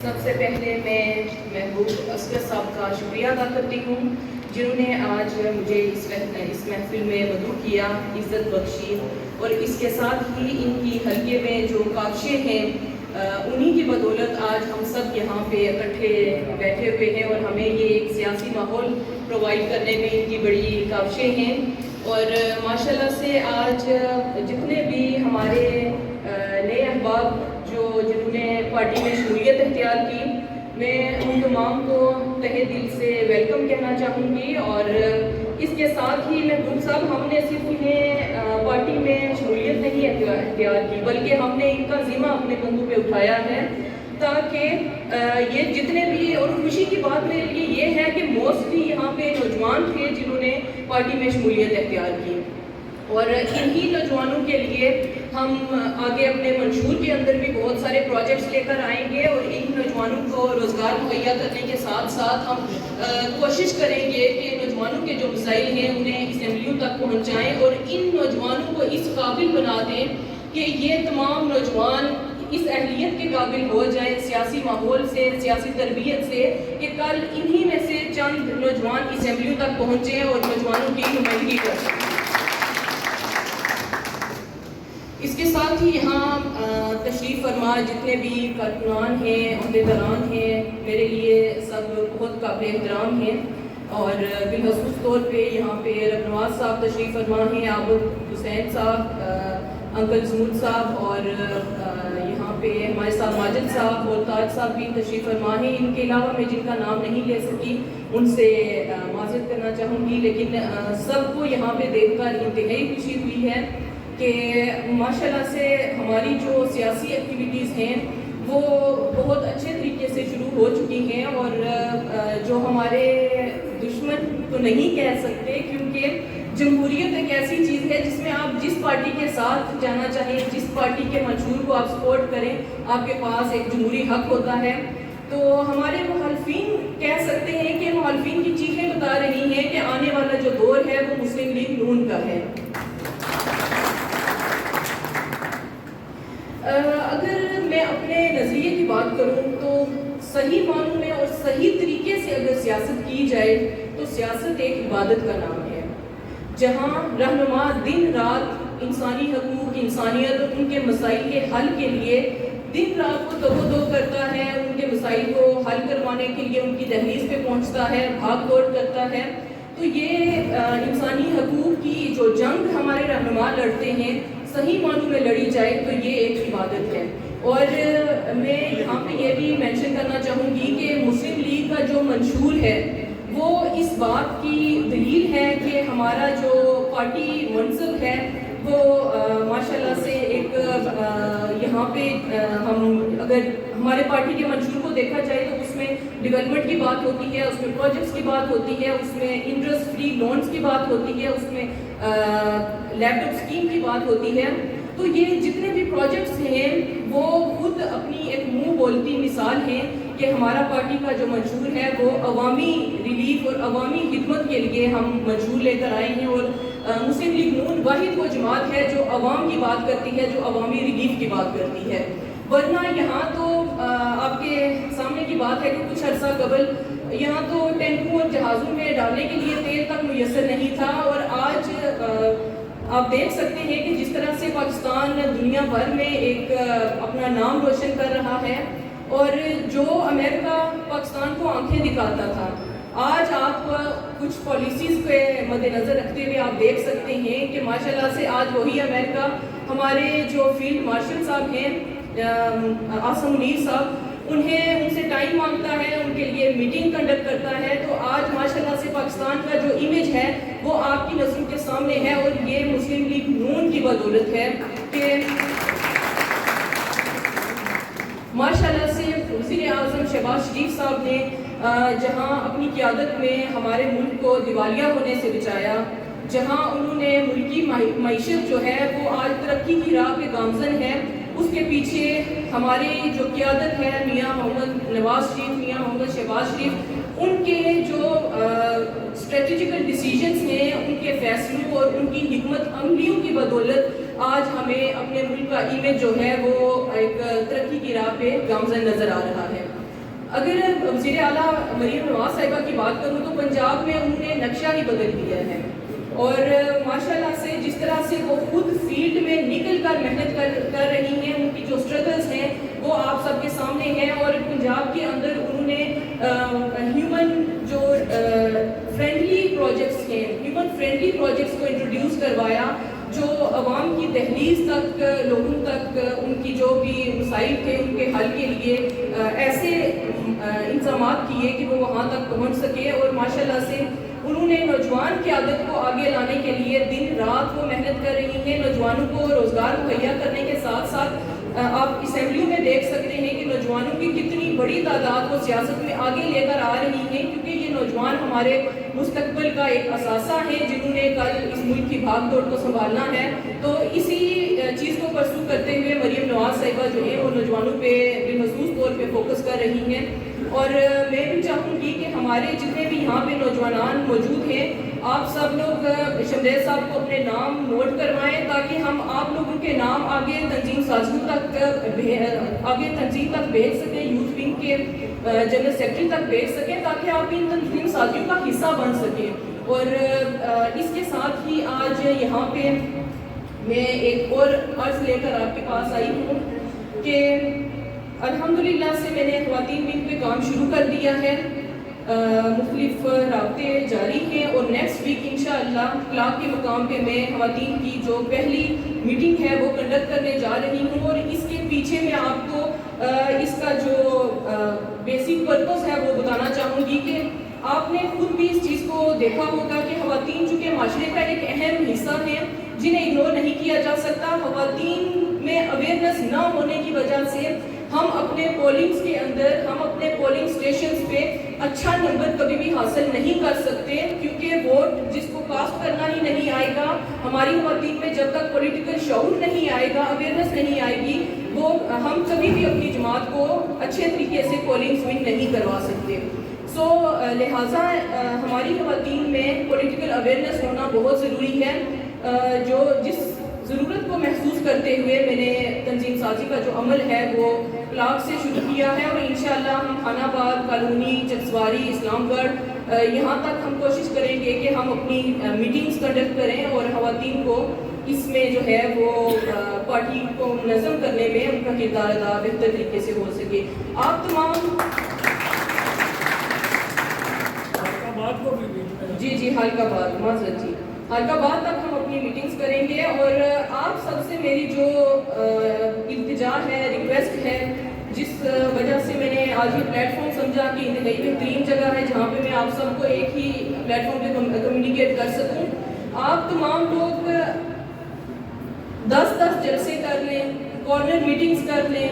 سب سے پہلے میں محبوب اسکر صاحب کا شکریہ ادا کرتی ہوں جنہوں نے آج مجھے اس محفل میں مدعو کیا، عزت بخشی، اور اس کے ساتھ ہی ان کی حلقے میں جو کاوشیں ہیں انہی کی بدولت آج ہم سب یہاں پہ اکٹھے بیٹھے ہوئے ہیں اور ہمیں یہ ایک سیاسی ماحول پرووائڈ کرنے میں ان کی بڑی کاوشیں ہیں۔ اور ماشاءاللہ سے آج جتنے بھی ہمارے نئے احباب جنہوں نے پارٹی میں شمولیت اختیار کی، میں ان تمام کو تہہ دل سے ویلکم کہنا چاہوں گی۔ اور اس کے ساتھ ہی محبوب صاحب، ہم نے صرف انہیں پارٹی میں شمولیت نہیں اختیار کی بلکہ ہم نے ان کا ذمہ اپنے کندھوں پہ اٹھایا ہے تاکہ یہ جتنے بھی، اور خوشی کی بات میرے لیے یہ ہے کہ موسٹلی یہاں پہ نوجوان تھے جنہوں نے پارٹی میں شمولیت اختیار کی، اور انہی نوجوانوں کے لیے ہم آگے اپنے منشور کے اندر بھی بہت سارے پروجیکٹس لے کر آئیں گے، اور ان نوجوانوں کو روزگار مہیا کرنے کے ساتھ ساتھ ہم کوشش کریں گے کہ نوجوانوں کے جو مسائل ہیں انہیں اسمبلیوں تک پہنچائیں اور ان نوجوانوں کو اس قابل بنا دیں کہ یہ تمام نوجوان اس اہلیت کے قابل ہو جائیں سیاسی ماحول سے، سیاسی تربیت سے، کہ کل انہی میں سے چند نوجوان اسمبلیوں تک پہنچیں اور نوجوانوں کی نمائندگی کر سکیں۔ اس کے ساتھ ہی یہاں تشریف فرما جتنے بھی کارکنان ہیں، عہدیداران ہیں، میرے لیے سب بہت قابل احترام ہیں، اور بالخصوص طور پہ یہاں پہ ربنواز صاحب تشریف فرما ہیں، عابد حسین صاحب، انکل زمود صاحب، اور یہاں پہ ہمارے ساتھ ماجد صاحب اور تاج صاحب بھی تشریف فرما ہیں۔ ان کے علاوہ میں جن کا نام نہیں لے سکی ان سے معذرت کرنا چاہوں گی، لیکن سب کو یہاں پہ دیکھ کر انتہائی خوشی ہوئی ہے کہ ماشاءاللہ سے ہماری جو سیاسی ایکٹیویٹیز ہیں وہ بہت اچھے طریقے سے شروع ہو چکی ہیں، اور جو ہمارے دشمن تو نہیں کہہ سکتے، کیونکہ جمہوریت ایک ایسی چیز ہے جس میں آپ جس پارٹی کے ساتھ جانا چاہیں، جس پارٹی کے منشور کو آپ سپورٹ کریں، آپ کے پاس ایک جمہوری حق ہوتا ہے۔ تو ہمارے مخالفین کہہ سکتے ہیں کہ مخالفین کی چیخیں بتا رہی ہیں کہ آنے والا جو دور ہے وہ مسلم لیگ نون کا ہے۔ اگر میں اپنے نظریے کی بات کروں تو صحیح معنوں میں اور صحیح طریقے سے اگر سیاست کی جائے تو سیاست ایک عبادت کا نام ہے، جہاں رہنما دن رات انسانی حقوق، انسانیت اور ان کے مسائل کے حل کے لیے دن رات کو دو کرتا ہے، ان کے مسائل کو حل کروانے کے لیے ان کی دہلیز پہ پہنچتا ہے، بھاگ دوڑ کرتا ہے۔ تو یہ انسانی حقوق کی جو جنگ ہمارے رہنما لڑتے ہیں، صحیح معنوں میں لڑی جائے تو یہ ایک عبادت ہے۔ اور میں یہاں پہ یہ بھی مینشن کرنا چاہوں گی کہ مسلم لیگ کا جو منشور ہے وہ اس بات کی دلیل ہے کہ ہمارا جو پارٹی منصب ہے وہ ماشاءاللہ سے ایک یہاں پہ ہم اگر ہمارے پارٹی کے منشور کو دیکھا جائے تو اس میں ڈیولپمنٹ کی بات ہوتی ہے، اس میں پروجیکٹس کی بات ہوتی ہے، اس میں انٹرسٹ فری لونز کی بات ہوتی ہے، اس میں لیپ ٹاپ اسکیم کی بات ہوتی ہے۔ تو یہ جتنے بھی پروجیکٹس ہیں وہ خود اپنی ایک منہ بولتی مثال ہیں کہ ہمارا پارٹی کا جو منشور ہے وہ عوامی ریلیف اور عوامی خدمت کے لیے ہم منشور لے کر آئے ہیں، اور مسلم لیگ نون واحد وہ جماعت ہے جو عوام کی بات کرتی ہے، جو عوامی ریلیف کی بات کرتی ہے۔ ورنہ یہاں تو آپ کے سامنے کی بات ہے کہ کچھ عرصہ قبل یہاں تو ٹیمپو اور جہازوں میں ڈالنے کے لیے تیل تک میسر نہیں تھا، اور آج آپ دیکھ سکتے ہیں کہ جس طرح سے پاکستان دنیا بھر میں ایک اپنا نام روشن کر رہا ہے، اور جو امریکہ پاکستان کو آنکھیں دکھاتا تھا، آج آپ کچھ پالیسیز پہ مد نظر رکھتے ہوئے آپ دیکھ سکتے ہیں کہ ماشاءاللہ سے آج وہی امریکہ ہمارے جو فیلڈ مارشل صاحب ہیں عاصم منیر صاحب، ان سے ٹائم مانگتا ہے، ان کے لیے میٹنگ کنڈکٹ کرتا ہے۔ تو آج ماشاءاللہ سے پاکستان کا جو امیج ہے وہ آپ کی نظروں کے سامنے ہے، اور یہ مسلم لیگ نون کی بدولت ہے کہ ماشاءاللہ سے وزیر اعظم شہباز شریف صاحب نے جہاں اپنی قیادت میں ہمارے ملک کو دیوالیہ ہونے سے بچایا، جہاں انہوں نے ملکی معیشت جو ہے وہ آج ترقی کی راہ پہ گامزن ہے، اس کے پیچھے ہماری جو قیادت ہے میاں محمد نواز شریف، میاں محمد شہباز شریف، ان کے جو اسٹریٹجیکل ڈیسیجنز ہیں، ان کے فیصلوں اور ان کی حکمت عملیوں کی بدولت آج ہمیں اپنے ملک کا امیج جو ہے وہ ایک ترقی کی راہ پہ گامزن نظر آ رہا ہے۔ اگر وزیر اعلیٰ مریم نواز صاحبہ کی بات کروں تو پنجاب میں انہوں نے نقشہ ہی بدل دیا ہے، اور ماشاءاللہ سے جس طرح سے وہ خود فیلڈ میں نکل کر محنت کر رہی ہیں، ان کی جو اسٹرگلز ہیں وہ آپ سب کے سامنے ہیں، اور پنجاب کے اندر انہوں نے ہیومن جو فرینڈلی پروجیکٹس ہیں، ہیومن فرینڈلی پروجیکٹس کو انٹروڈیوس کروایا، جو عوام کی دہلیز تک، لوگوں تک ان کی جو بھی مسائل تھے ان کے حل کے لیے ایسے انتظامات کیے کہ وہ وہاں تک پہنچ سکے، اور ماشاءاللہ سے انہوں نے نوجوان قیادت کو آگے لانے کے لیے دن رات وہ محنت کر رہی ہیں، نوجوانوں کو روزگار مہیا کرنے کے ساتھ ساتھ آپ اسمبلیوں میں دیکھ سکتے ہیں کہ نوجوانوں کی کتنی بڑی تعداد کو سیاست میں آگے لے کر آ رہی ہیں، کیونکہ یہ نوجوان ہمارے مستقبل کا ایک اثاثہ ہے جنہوں نے کل اس ملک کی بھاگ دوڑ کو سنبھالنا ہے۔ تو اسی چیز کو پرسو کرتے ہوئے مریم نواز صاحبہ جو ہے وہ نوجوانوں پہ بالخصوص طور پہ فوکس کر رہی ہیں، اور میں بھی چاہوں گی کہ ہمارے جتنے بھی یہاں پہ نوجوان موجود ہیں، آپ سب لوگ شمدید صاحب کو اپنے نام نوٹ کروائیں تاکہ ہم آپ لوگوں کے نام آگے تنظیم سازیوں تک بھیج سکیں، یوتھ ونگ کے جنرل سیکرٹری تک بھیج سکیں تاکہ آپ ان تنظیم سازیوں کا حصہ بن سکیں۔ اور اس کے ساتھ ہی آج یہاں پہ میں ایک اور عرض لے کر آپ کے پاس آئی ہوں کہ الحمدللہ سے میں نے خواتین ونگ پہ کام شروع کر دیا ہے، مختلف رابطے جاری ہیں، اور نیکسٹ ویک انشاءاللہ کلاک کے مقام پہ میں خواتین کی جو پہلی میٹنگ ہے وہ کنڈکٹ کرنے جا رہی ہوں، اور اس کے پیچھے میں آپ کو اس کا جو بیسک پرپس ہے وہ بتانا چاہوں گی کہ آپ نے خود بھی اس چیز کو دیکھا ہوگا کہ خواتین چونکہ معاشرے کا ایک اہم حصہ ہیں جنہیں اگنور نہیں کیا جا سکتا۔ خواتین میں اویئرنیس نہ ہونے کی وجہ سے ہم اپنے پولنگز کے اندر، ہم اپنے پولنگ سٹیشنز پہ اچھا نمبر کبھی بھی حاصل نہیں کر سکتے، کیونکہ ووٹ جس کو کاسٹ کرنا ہی نہیں آئے گا، ہماری خواتین میں جب تک پولیٹیکل شعور نہیں آئے گا، اویئرنیس نہیں آئے گی، وہ ہم کبھی بھی اپنی جماعت کو اچھے طریقے سے پولنگ ون نہیں کروا سکتے۔ سو لہٰذا ہماری خواتین میں پولیٹیکل اویئرنیس ہونا بہت ضروری ہے، جس ضرورت کو محسوس کرتے ہوئے میں نے تنظیم سازی کا جو عمل ہے وہ کلاک سے شروع کیا ہے، اور انشاءاللہ ہم خانہ آباد، کالونی، چکسواری، اسلام گڑھ یہاں تک ہم کوشش کریں گے کہ ہم اپنی میٹنگز کنڈکٹ کریں اور خواتین کو اس میں جو ہے وہ پارٹی کو منظم کرنے میں ان کا کردار ادا بہتر طریقے سے ہو سکے۔ آپ تمام جی حلقہ باد معذرت جی حلقہ باد تک ہم اپنی میٹنگز کریں گے، اور آپ سب سے میری جو التجا ہے، ریکویسٹ ہے، جس وجہ سے میں نے آج یہ پلیٹ فارم سمجھا کہ انتہائی بہترین جگہ ہے جہاں پہ میں آپ سب کو ایک ہی پلیٹ فارم پہ کمیونیکیٹ کر سکوں، آپ تمام لوگ 10 جلسے کر لیں، کارنر میٹنگز کر لیں،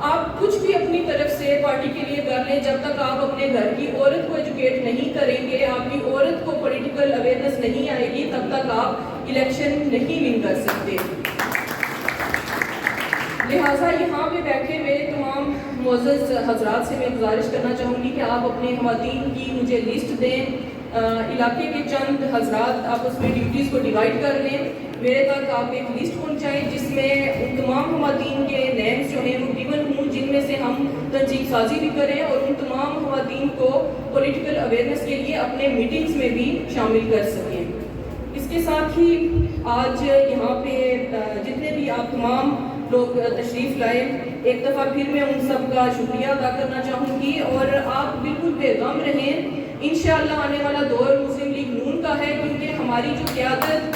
آپ کچھ بھی اپنی طرف سے پارٹی کے لیے کر لیں، جب تک آپ اپنے گھر کی عورت کو ایجوکیٹ نہیں کریں گے، آپ کی عورت کو پولیٹیکل اویئرنیس نہیں آئے گی، تب تک آپ الیکشن نہیں ون کر سکتے۔ لہٰذا یہاں پہ بیٹھے ہوئے تمام معزز حضرات سے میں گزارش کرنا چاہوں گی کہ آپ اپنے خواتین کی مجھے لسٹ دیں، علاقے کے چند حضرات آپس میں ڈیوٹیز کو ڈیوائڈ کر لیں، میرے تک آپ ایک لسٹ پہنچائیں جس میں ان تمام خواتین کے نیمز جو ہیں وہ گیون ہوں، جن میں سے ہم تنظیم سازی بھی کریں اور ان تمام خواتین کو پولیٹیکل اویئرنیس کے لیے اپنے میٹنگز میں بھی شامل کر سکیں۔ اس کے ساتھ ہی آج یہاں پہ جتنے بھی آپ تمام لوگ تشریف لائے، ایک دفعہ پھر میں ان سب کا شکریہ ادا کرنا چاہوں گی، اور آپ بالکل بے غم رہیں، انشاءاللہ آنے والا دور مسلم لیگ نون کا ہے، کیونکہ ہماری جو قیادت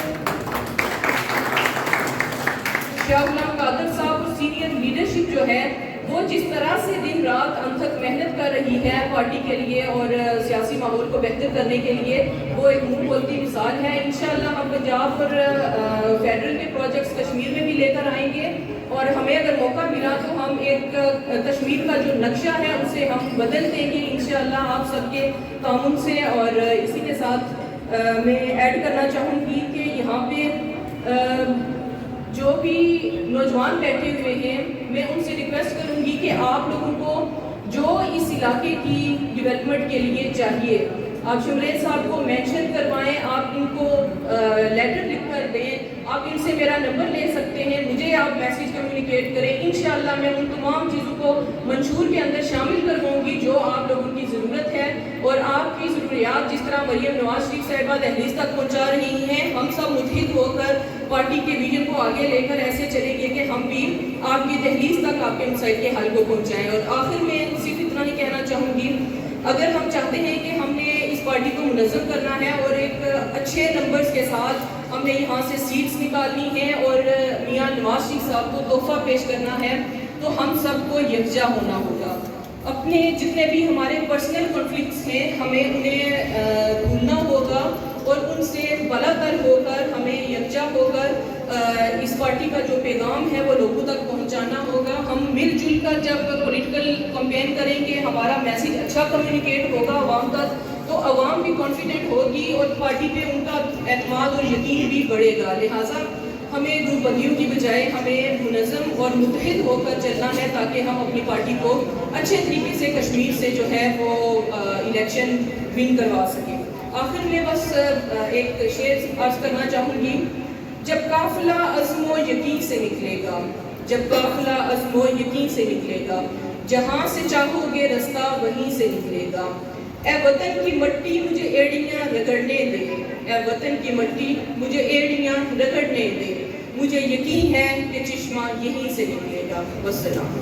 شاہ غلام قادر صاحب اور سینئر لیڈرشپ جو ہے وہ جس طرح سے دن رات انتھک محنت کر رہی ہے پارٹی کے لیے اور سیاسی ماحول کو بہتر کرنے کے لیے، وہ ایک منہ کھولتی مثال ہے۔ انشاءاللہ ہم پنجاب اور فیڈرل کے پروجیکٹس کشمیر میں بھی لے کر آئیں گے، اور ہمیں اگر موقع ملا تو ہم ایک کشمیر کا جو نقشہ ہے اسے ہم بدل دیں گے انشاءاللہ آپ سب کے تعاون سے۔ اور اسی کے ساتھ میں ایڈ کرنا چاہوں گی کہ یہاں پہ جو بھی نوجوان بیٹھے ہوئے ہیں، میں ان سے ریکویسٹ کروں گی کہ آپ لوگوں کو جو اس علاقے کی ڈیولپمنٹ کے لیے چاہیے، آپ شمریز صاحب کو مینشن کروائیں، آپ ان کو لیٹر لکھ کر دیں، آپ ان سے میرا نمبر لے سکتے ہیں، مجھے آپ میسیج کمیونیکیٹ کریں، انشاءاللہ میں ان تمام چیزوں کو منشور کے اندر شامل کرووں گی جو آپ جناب مریم نواز شریف صاحبہ دہلیز تک پہنچا رہی ہیں، ہم سب متحد ہو کر پارٹی کے ویژن کو آگے لے کر ایسے چلیں گے کہ ہم بھی آپ کی دہلیز تک آپ کے مسائل کے حل کو پہنچائیں۔ اور آخر میں صرف اتنا ہی کہنا چاہوں گی، اگر ہم چاہتے ہیں کہ ہم نے اس پارٹی کو منظم کرنا ہے اور ایک اچھے نمبرز کے ساتھ ہم نے یہاں سے سیٹس نکالنی ہیں اور میاں نواز شریف صاحب کو تحفہ پیش کرنا ہے، تو ہم سب کو یکجا ہونا ہوگا۔ اپنے جتنے بھی ہمارے پرسنل کنفلکٹس ہیں ہمیں انہیں بھولنا ہوگا اور ان سے بلا تر ہو کر ہمیں یکجا ہو کر اس پارٹی کا جو پیغام ہے وہ لوگوں تک پہنچانا ہوگا۔ ہم مل جل کر جب پولیٹیکل کمپین کریں گے، ہمارا میسیج اچھا کمیونیکیٹ ہوگا عوام تک، تو عوام بھی کانفیڈنٹ ہوگی اور پارٹی پہ ان کا اعتماد اور یقین بھی بڑھے گا۔ لہٰذا ہمیں گروپ بندیوں کی بجائے ہمیں منظم اور متحد ہو کر چلنا ہے تاکہ ہم اپنی پارٹی کو اچھے طریقے سے کشمیر سے جو ہے وہ الیکشن ون کروا سکیں۔ آخر میں بس ایک شعر عرض کرنا چاہوں گی، جب قافلہ عزم و یقین سے نکلے گا، جب قافلہ عزم و یقین سے نکلے گا، جہاں سے چاہو گے رستہ وہیں سے نکلے گا۔ اے وطن کی مٹی مجھے ایڑیاں رگڑنے دے، اے وطن کی مٹی مجھے ایڑیاں رگڑنے دے، مجھے یقین ہے کہ چشمہ یہیں سے نکلے گا۔ والسلام۔